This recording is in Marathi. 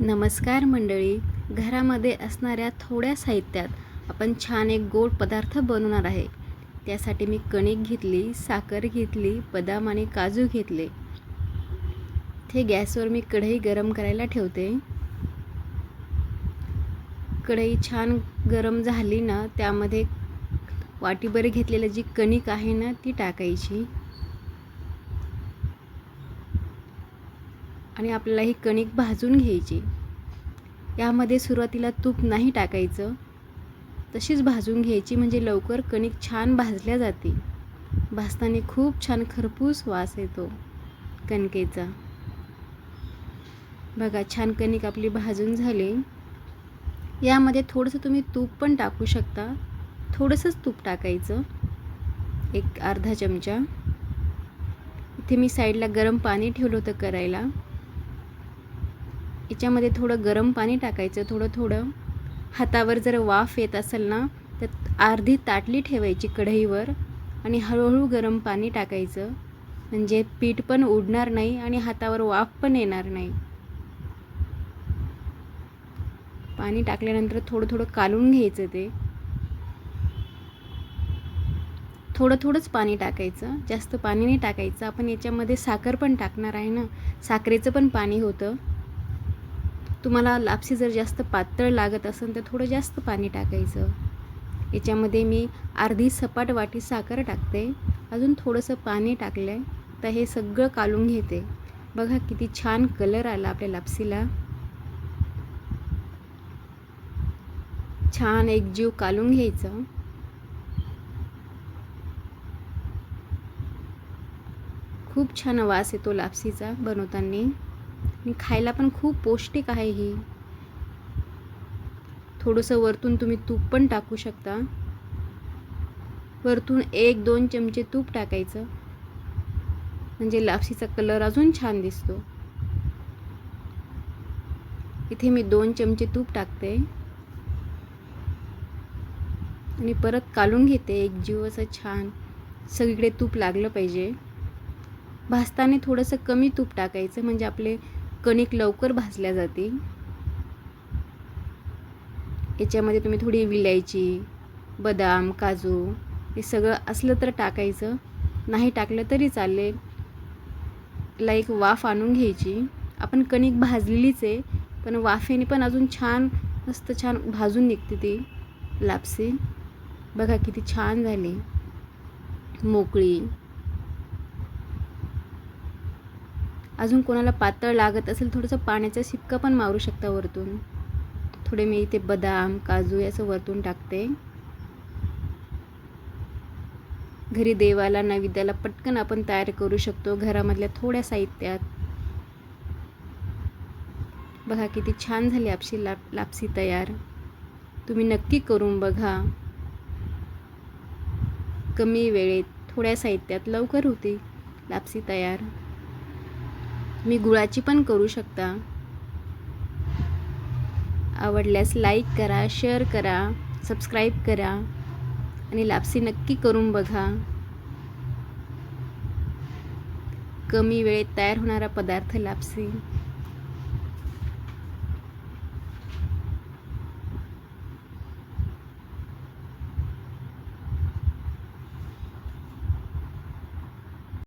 नमस्कार मंडळी. घरामध्ये असणाऱ्या थोड्या साहित्यात आपण छान एक गोड पदार्थ बनवणार आहे. त्यासाठी मी कणिक घेतली, साखर घेतली, बदाम आणि काजू घेतले. ते गॅसवर मी कढई गरम करायला ठेवते. कढई छान गरम झाली ना, त्यामध्ये वाटीभर घेतलेलं जी कणिक आहे ना ती टाकायची आणि आपल्याला ही कणिक भाजून घ्यायची. यामध्ये सुरुवातीला तूप नाही टाकायचं, तशीच भाजून घ्यायची म्हणजे लवकर कणिक छान भाजल्या जाते. भाजताना खूप छान खरपूस वास येतो कणकेचा. बघा, छान कणिक आपली भाजून झाली. यामध्ये थोडंसं तुम्ही तूप पण टाकू शकता. थोडंसंच तूप टाकायचं, एक अर्धा चमचा. इथे मी साईडला गरम पाणी ठेवलं होतं करायला. याच्यामध्ये थोडं गरम पाणी टाकायचं, थोडं थोडं. हातावर जर वाफ येत असेल ना, तर अर्धी ताटली ठेवायची कढईवर आणि हळूहळू गरम पाणी टाकायचं, म्हणजे पीठ पण उडणार नाही आणि हातावर वाफ पण येणार नाही. पाणी टाकल्यानंतर थोडं थोडं कालून घ्यायचं. ते थोडं थोडंच पाणी टाकायचं, जास्त पाणी नाही टाकायचं. आपण याच्यामध्ये साखर पण टाकणार आहे ना, साखरेचं पण पाणी होतं. तुम्हाला लापसी जर जास्त पातळ लागत असेल तर थोडं जास्त पाणी टाकायचं. याच्यामध्ये मी अर्धी सपाट वाटी साखर टाकते, अजून थोडंसं पाणी टाकलं आहे. तर हे सगळं कालून घेते. बघा किती छान कलर आला आपल्या लापसीला. छान एकजीव कालून घ्यायचं. खूप छान वास येतो लापसीचा बनवताना आणि खायला पण खूप पौष्टिक आहे ही. थोडंसं वरतून तुम्ही तूप पण टाकू शकता. वरतून 1-2 चमचे तूप टाकायचं, म्हणजे लापसीचा कलर अजून छान दिसतो. इथे मी 2 चमचे तूप टाकते आणि परत कालून घेते एकजीव असं छान. सगळीकडे तूप लागलं पाहिजे. भाजताना थोडंसं कमी तूप टाकायचं, म्हणजे आपले कणिक लवकर भाजल्या जाते. याच्यामध्ये तुम्ही थोडी विलायची, बदाम, काजू हे सगळं असलं तर टाकायचं, नाही टाकलं तरी चालेल. ला एक वाफ आणून घ्यायची. आपण कणिक भाजलेलीच आहे, पण वाफेने पण अजून छान मस्त छान भाजून निघते ती लापसी. बघा किती छान झाली, मोकळी. अजून कोणाला पातळ लागत असेल थोडंसं पाण्याचा शिपका पण मारू शकता वरतून. थोडे मी इथे बदाम, काजू असं वरतून टाकते. घरी देवाला नैवेद्याला पटकन आपण तयार करू शकतो घरामधल्या थोड्या साहित्यात. बघा किती छान झाली आपली लापसी तयार. तुम्ही नक्की करून बघा. कमी वेळेत थोड्या साहित्यात लवकर होते लापसी तयार. मी गुळाची पण करू शकता. आवडल्यास लाईक करा, शेअर करा, सबस्क्राईब करा आणि लापसी नक्की करून बघा. कमी वेळेत तयार होणारा पदार्थ लापसी.